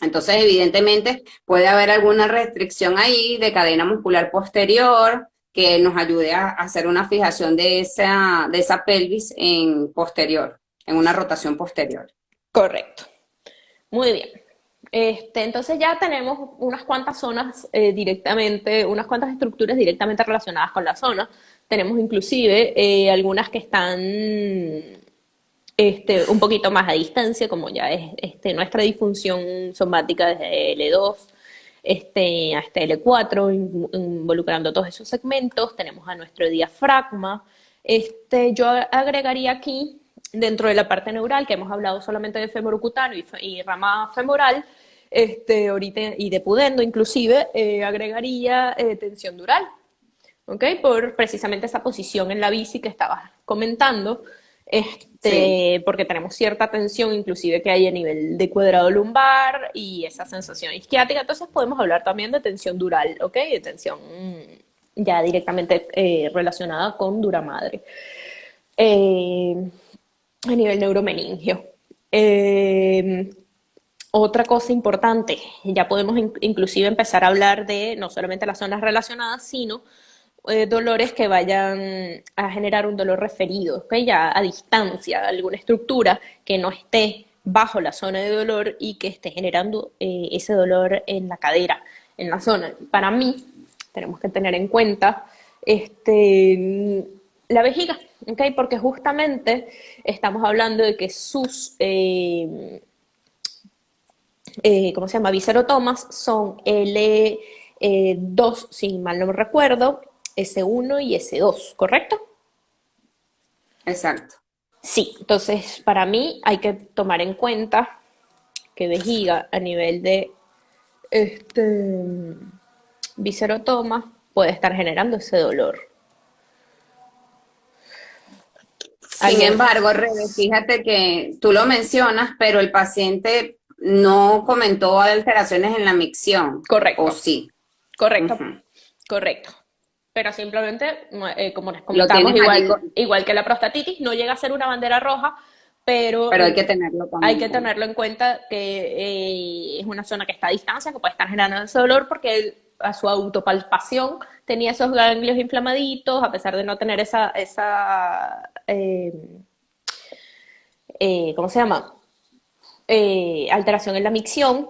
Entonces, evidentemente, puede haber alguna restricción ahí de cadena muscular posterior que nos ayude a hacer una fijación de esa pelvis en posterior, en una rotación posterior. Correcto. Muy bien. Entonces ya tenemos unas cuantas zonas directamente, unas cuantas estructuras directamente relacionadas con la zona. Tenemos inclusive algunas que están un poquito más a distancia, como ya es nuestra disfunción somática desde L2 hasta L4, involucrando todos esos segmentos. Tenemos a nuestro diafragma. Yo agregaría aquí, dentro de la parte neural, que hemos hablado solamente de femorocutáneo y rama femoral, ahorita, y de pudendo inclusive, agregaría tensión dural. ¿Ok? Por precisamente esa posición en la bici que estabas comentando, Sí, porque tenemos cierta tensión inclusive que hay a nivel de cuadrado lumbar y esa sensación isquiática, entonces podemos hablar también de tensión dural, ¿ok? De tensión ya directamente relacionada con dura madre. A nivel neuromeningio. Eh, Otra cosa importante, ya podemos inclusive empezar a hablar de no solamente las zonas relacionadas, sino dolores que vayan a generar un dolor referido, ¿ok? Ya a distancia, alguna estructura que no esté bajo la zona de dolor y que esté generando ese dolor en la cadera, en la zona. Para mí, tenemos que tener en cuenta la vejiga, ¿ok? Porque justamente estamos hablando de que sus ¿cómo se llama? Viscerotomas son L2, si mal no me recuerdo, S1 y S2, ¿correcto? Exacto. Sí, entonces para mí hay que tomar en cuenta que vejiga a nivel de este viscerotoma puede estar generando ese dolor. Sin Alguien, embargo, Rebe, fíjate que tú lo mencionas, pero el paciente no comentó alteraciones en la micción, ¿o correcto, sí? correcto, Ujú. correcto. Pero simplemente, como les Lo comentamos, tienes allí, igual que la prostatitis, no llega a ser una bandera roja, pero pero hay que tenerlo hay también en que cuenta. tenerlo en cuenta que es una zona que está a distancia, que puede estar generando ese dolor porque él, a su autopalpación tenía esos ganglios inflamaditos, a pesar de no tener ¿cómo se llama? Alteración en la micción.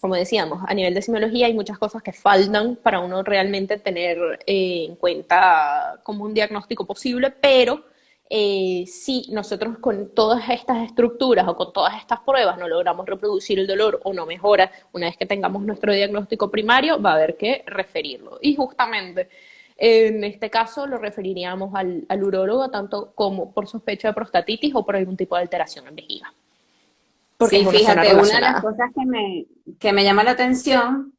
Como decíamos, a nivel de semiología hay muchas cosas que faltan para uno realmente tener en cuenta como un diagnóstico posible, pero si nosotros con todas estas estructuras o con todas estas pruebas no logramos reproducir el dolor o no mejora, una vez que tengamos nuestro diagnóstico primario, va a haber que referirlo. Y justamente en este caso lo referiríamos al urólogo tanto como por sospecha de prostatitis o por algún tipo de alteración en vejiga porque es Sí, una zona fíjate, una de las relacionada. cosas que me llama la atención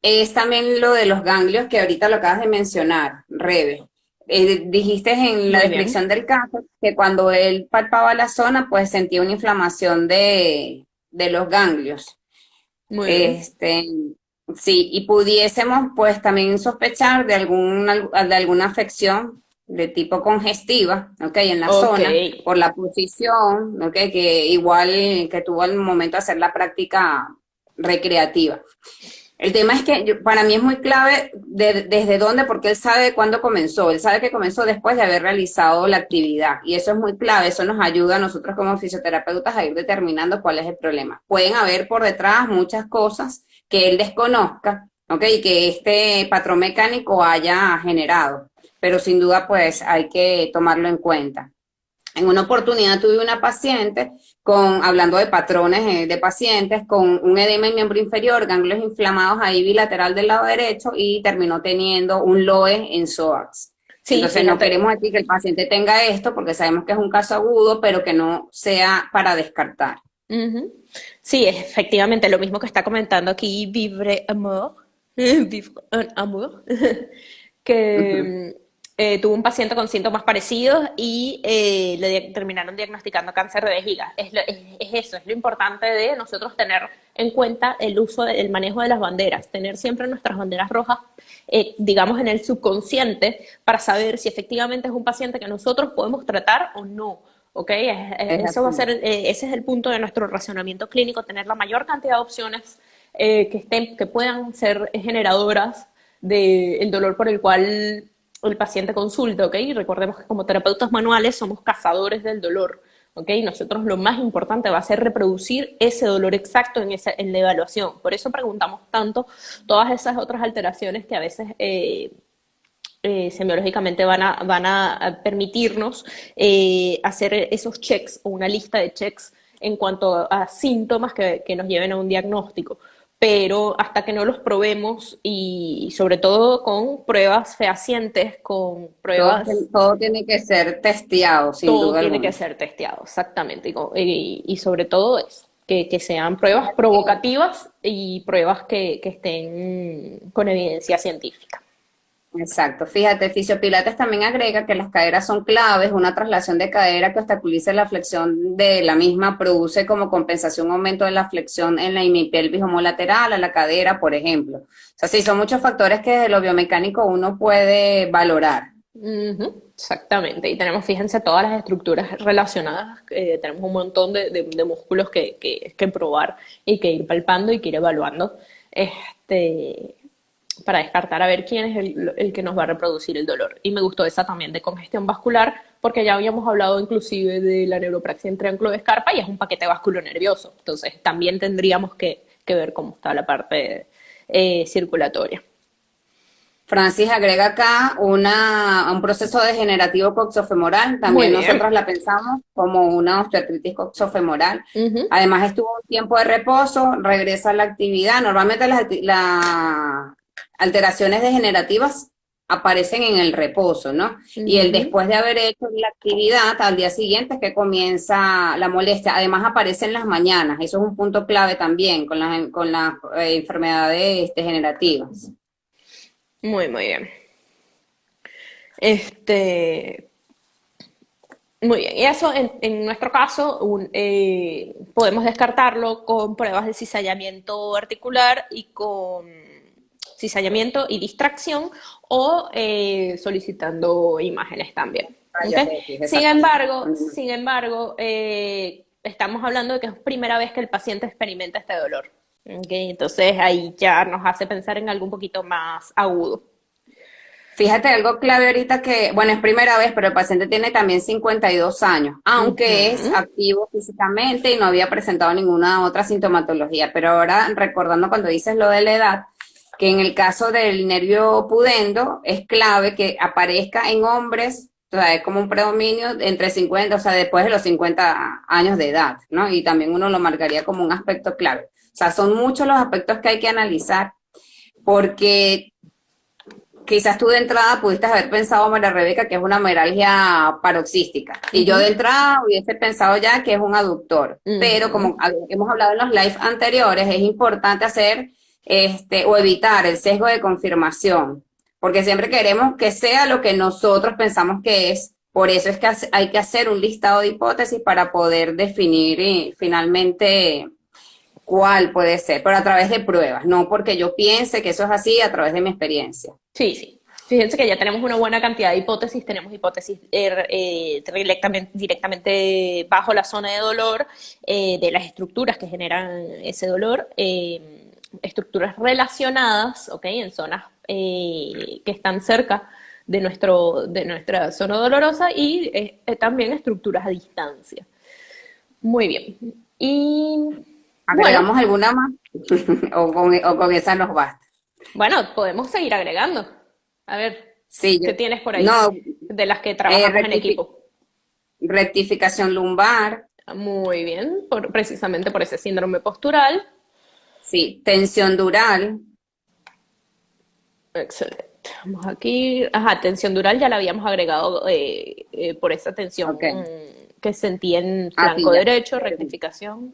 es también lo de los ganglios que ahorita lo acabas de mencionar, Rebe. Dijiste en la Muy bien, descripción del caso que cuando él palpaba la zona, pues sentía una inflamación de los ganglios. muy bien. Este, sí, y pudiésemos pues también sospechar de alguna afección de tipo congestiva, ¿ok? En la Ok, zona, por la posición, ¿ok? Que igual que tuvo al momento de hacer la práctica recreativa. El tema es que para mí es muy clave desde dónde, porque él sabe cuándo comenzó. Él sabe que comenzó después de haber realizado la actividad. Y eso es muy clave. Eso nos ayuda a nosotros como fisioterapeutas a ir determinando cuál es el problema. Pueden haber por detrás muchas cosas que él desconozca, ¿ok? Y que este patrón mecánico haya generado. Pero sin duda, pues hay que tomarlo en cuenta. En una oportunidad tuve una paciente hablando de patrones de pacientes, con un edema en miembro inferior, ganglios inflamados ahí bilateral del lado derecho y terminó teniendo un LOE en psoas. sí, Entonces no fíjate. queremos decir que el paciente tenga esto porque sabemos que es un caso agudo, pero que no sea para descartar. Ujú. Sí, efectivamente, lo mismo que está comentando aquí Vivre Amour, Vivre en Amour, Ujú. que tuvo un paciente con síntomas parecidos y terminaron diagnosticando cáncer de vejiga. Es eso, es lo importante de nosotros tener en cuenta el uso, el manejo de las banderas, tener siempre nuestras banderas rojas, digamos, en el subconsciente para saber si efectivamente es un paciente que nosotros podemos tratar o no. ¿Ok? Es Eso va a así. ser, ese es el punto de nuestro racionamiento clínico, tener la mayor cantidad de opciones que puedan ser generadoras del dolor por el cual el paciente consulta, ¿ok? Y recordemos que como terapeutas manuales somos cazadores del dolor, ¿ok? Nosotros lo más importante va a ser reproducir ese dolor exacto en la evaluación. Por eso preguntamos tanto todas esas otras alteraciones que a veces semiológicamente van a permitirnos hacer esos checks o una lista de checks en cuanto a síntomas que nos lleven a un diagnóstico. Pero hasta que no los probemos y sobre todo con pruebas fehacientes, con Todo, pruebas, todo tiene que ser testeado, sin todo duda tiene que alguna. ser testeado, exactamente. Y sobre todo eso, que sean pruebas Fíjate que provocativas y pruebas que estén con evidencia científica. Exacto, fíjate, Fisiopilates también agrega que las caderas son claves, una traslación de cadera que obstaculice la flexión de la misma produce como compensación un aumento de la flexión en la hemipelvis homolateral a la cadera, por ejemplo. O sea, sí, son muchos factores que desde lo biomecánico uno puede valorar. Ujú, exactamente, y tenemos, fíjense, todas las estructuras relacionadas, tenemos un montón de músculos que probar y que ir palpando y que ir evaluando, este, para descartar a ver quién es el que nos va a reproducir el dolor. Y me gustó esa también de congestión vascular, porque ya habíamos hablado inclusive de la neuropraxia en triángulo de Scarpa y es un paquete vasculonervioso, entonces también tendríamos que ver cómo está la parte circulatoria. Francis agrega acá un proceso degenerativo coxofemoral, Muy también bien. nosotros la pensamos como una osteoartritis coxofemoral. Ujú. Además estuvo un tiempo de reposo, regresa a la actividad. Normalmente las alteraciones degenerativas aparecen en el reposo, ¿no? Y el Ujú. después de haber hecho la actividad, al día siguiente es que comienza la molestia. Además aparece en las mañanas, eso es un punto clave también con las enfermedades degenerativas. Muy bien. Este, Muy bien. Y eso, en nuestro caso, podemos descartarlo con pruebas de cizallamiento articular y con cizallamiento y distracción o solicitando imágenes también. ¿Ok? Rayos X, Sin exactamente. embargo, sin embargo, estamos hablando de que es primera vez que el paciente experimenta este dolor. ¿Ok? Entonces ahí ya nos hace pensar en algo un poquito más agudo. Fíjate algo clave ahorita que, bueno, es primera vez, pero el paciente tiene también 52 años, aunque es Ujú. activo físicamente y no había presentado ninguna otra sintomatología. Pero ahora, recordando cuando dices lo de la edad, que en el caso del nervio pudendo es clave que aparezca en hombres, o sea, es como un predominio entre 50, o sea, después de los 50 años de edad, ¿no? Y también uno lo marcaría como un aspecto clave. O sea, son muchos los aspectos que hay que analizar porque quizás tú de entrada pudiste haber pensado, María Rebeca, que es una mialgia paroxística. Y yo de Ujú. entrada hubiese pensado ya que es un aductor. Pero Ujú. como hemos hablado en los live anteriores, es importante hacer o evitar el sesgo de confirmación. Porque siempre queremos que sea lo que nosotros pensamos que es. Por eso es que hay que hacer un listado de hipótesis para poder definir finalmente cuál puede ser, pero a través de pruebas, no porque yo piense que eso es así a través de mi experiencia. Sí, sí. Fíjense que ya tenemos una buena cantidad de hipótesis. Tenemos hipótesis directamente bajo la zona de dolor, de las estructuras que generan ese dolor, estructuras relacionadas, ¿ok? En zonas que están cerca de nuestra zona dolorosa y también estructuras a distancia. Muy bien. Y bueno, ¿Agregamos alguna más? o con esa nos basta. bueno, podemos seguir agregando. A ver, Sí, ¿qué tienes por ahí? no, De las que eh, trabajamos en rectifi- equipo. rectificación lumbar, Muy bien, precisamente por ese síndrome postural. sí, tensión dural, Excelente. Vamos aquí. Ajá, tensión dural ya la habíamos agregado por esa tensión ok, que sentí en aquí flanco ya. derecho, rectificación.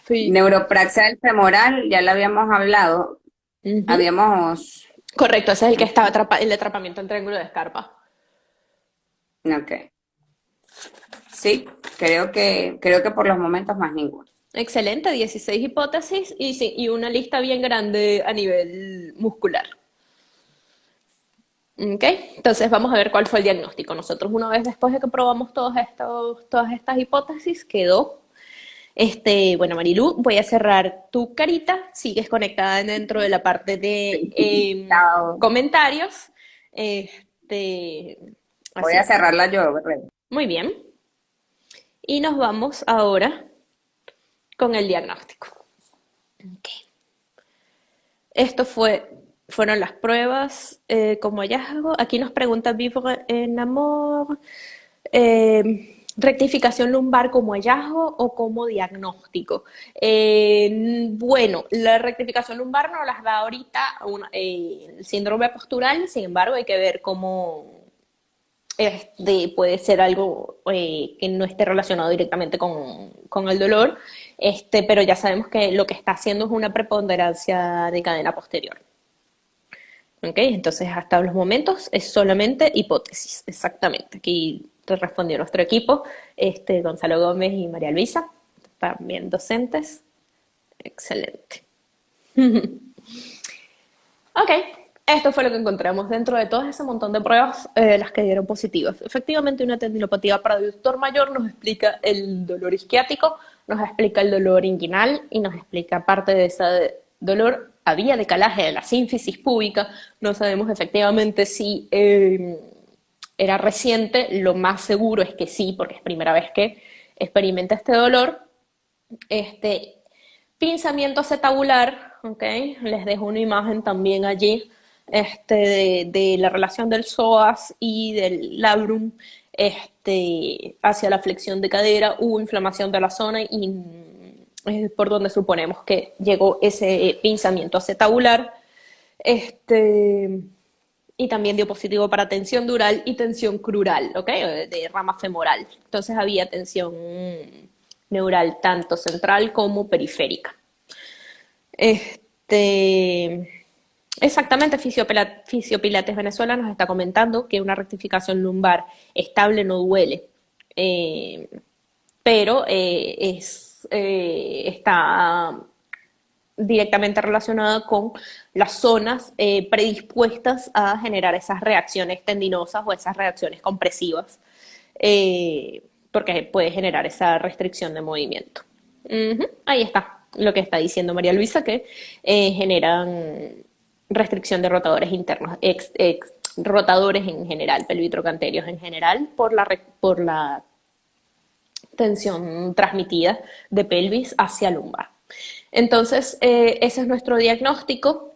Sí. Neuropraxia del femoral, ya la habíamos hablado, Ujú. habíamos, Correcto, ese es el que estaba el atrapamiento en triángulo de escarpa. ok, sí, creo que por los momentos más ninguno. Excelente, 16 hipótesis y, sí, y una lista bien grande a nivel muscular. ¿Ok? Entonces vamos a ver cuál fue el diagnóstico. Nosotros una vez después de que probamos todas estas hipótesis, quedó, bueno, Marilu, voy a cerrar tu carita, sigues conectada dentro de la parte de Chao. comentarios. Este, Voy Así a es. cerrarla yo, Rebe. Muy bien. Y nos vamos ahora con el diagnóstico. Ok. Fueron las pruebas como hallazgo. Aquí nos pregunta Vivre en Amor. Rectificación lumbar como hallazgo o como diagnóstico. Bueno, la rectificación lumbar nos las da ahorita el síndrome postural, sin embargo hay que ver cómo puede ser algo que no esté relacionado directamente con el dolor, pero ya sabemos que lo que está haciendo es una preponderancia de cadena posterior. ¿Ok? Entonces, hasta los momentos es solamente hipótesis, exactamente. Aquí te respondió nuestro equipo, Gonzalo Gómez y María Luisa, también docentes. Excelente. Ok, Esto fue lo que encontramos dentro de todo ese montón de pruebas, las que dieron positivas. Efectivamente, una tendinopatía para adulto mayor nos explica el dolor isquiático, nos explica el dolor inguinal y nos explica parte de ese dolor a vía de calaje de la sínfisis púbica. No sabemos efectivamente si era reciente, lo más seguro es que sí, porque es primera vez que experimenta este dolor. Este pinzamiento acetabular, ¿ok? Les dejo una imagen también allí de la relación del psoas y del labrum hacia la flexión de cadera. Hubo inflamación de la zona y es por donde suponemos que llegó ese pinzamiento acetabular. Y también dio positivo para tensión dural y tensión crural, ¿ok? De rama femoral. Entonces había tensión neural tanto central como periférica. Exactamente, Fisiopilates Venezuela nos está comentando que una rectificación lumbar estable no duele, pero está directamente relacionada con las zonas predispuestas a generar esas reacciones tendinosas o esas reacciones compresivas, porque puede generar esa restricción de movimiento. Ahí está lo que está diciendo María Luisa, que generan restricción de rotadores internos, rotadores en general, pelvitrocanterios en general, por la tensión transmitida de pelvis hacia lumbar. Entonces, ese es nuestro diagnóstico.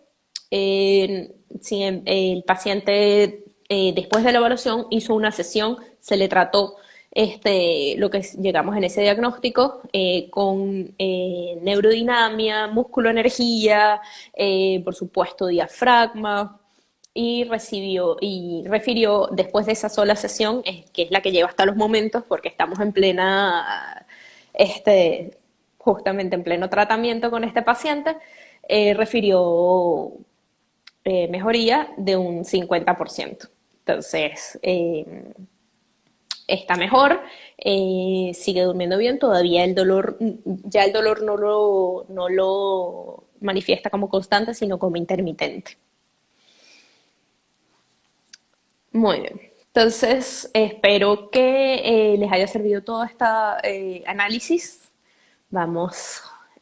Si el paciente, después de la evaluación, hizo una sesión, se le trató lo que llegamos en ese diagnóstico con neurodinamia, músculo-energía, por supuesto diafragma, y refirió después de esa sola sesión, que es la que lleva hasta los momentos, porque estamos en plena, justamente en pleno tratamiento con este paciente, refirió mejoría de un 50%. Entonces, está mejor, sigue durmiendo bien, todavía el dolor no lo manifiesta como constante, sino como intermitente. Muy bien. Entonces, espero que les haya servido todo este análisis.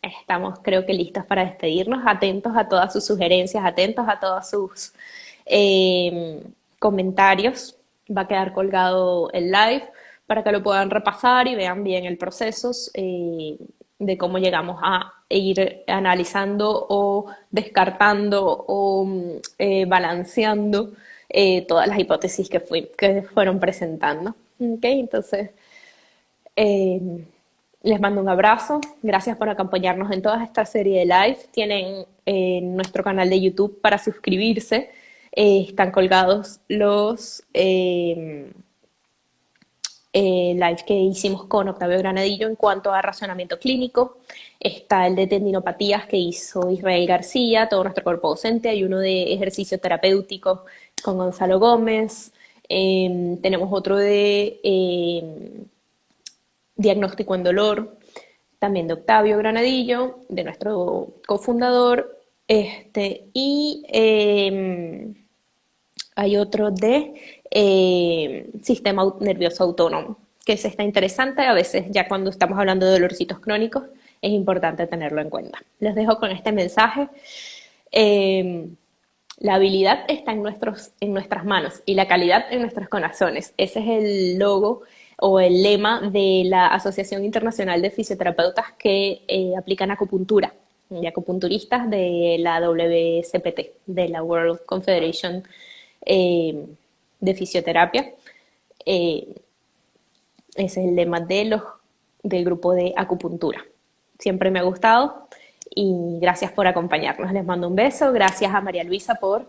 Estamos creo que listos para despedirnos, atentos a todas sus sugerencias, atentos a todos sus comentarios. Va a quedar colgado el live para que lo puedan repasar y vean bien el proceso de cómo llegamos a ir analizando o descartando o balanceando todas las hipótesis que fueron presentando. ¿Okay? Entonces, les mando un abrazo. Gracias por acompañarnos en toda esta serie de live. Tienen nuestro canal de YouTube para suscribirse. Están colgados los live que hicimos con Octavio Granadillo en cuanto a razonamiento clínico. Está el de tendinopatías que hizo Israel García, todo nuestro cuerpo docente. Hay uno de ejercicio terapéutico con Gonzalo Gómez. Tenemos otro de diagnóstico en dolor, también de Octavio Granadillo, de nuestro cofundador. Y hay otro de sistema nervioso autónomo, que ese está interesante. A veces, ya cuando estamos hablando de dolorcitos crónicos, es importante tenerlo en cuenta. Les dejo con este mensaje. La habilidad está en nuestras manos y la calidad en nuestros corazones. Ese es el logo o el lema de la Asociación Internacional de Fisioterapeutas que aplican acupuntura, y acupunturistas de la WCPT, de la World Confederation de Fisioterapia. Ese es el lema del grupo de acupuntura. Siempre me ha gustado y gracias por acompañarnos. Les mando un beso. Gracias a María Luisa por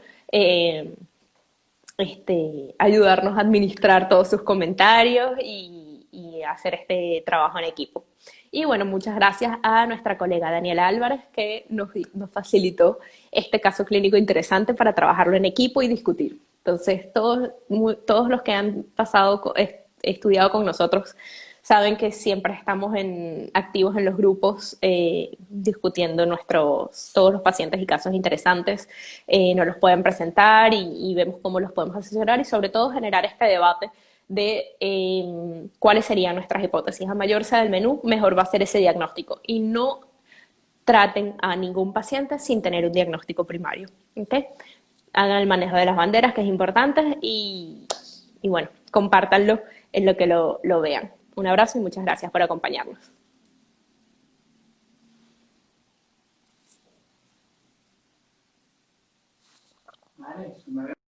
ayudarnos a administrar todos sus comentarios y hacer este trabajo en equipo. Y bueno, muchas gracias a nuestra colega Daniela Álvarez, que nos facilitó este caso clínico interesante para trabajarlo en equipo y discutir. Entonces, todos los que han estudiado con nosotros Saben que siempre estamos activos en los grupos discutiendo todos los pacientes y casos interesantes. Nos los pueden presentar y vemos cómo los podemos asesorar y sobre todo generar este debate de cuáles serían nuestras hipótesis. A mayor sea el menú, mejor va a ser ese diagnóstico. Y no traten a ningún paciente sin tener un diagnóstico primario. ¿Okay? Hagan el manejo de las banderas, que es importante, y bueno, compártanlo en lo que lo vean. Un abrazo y muchas gracias por acompañarnos.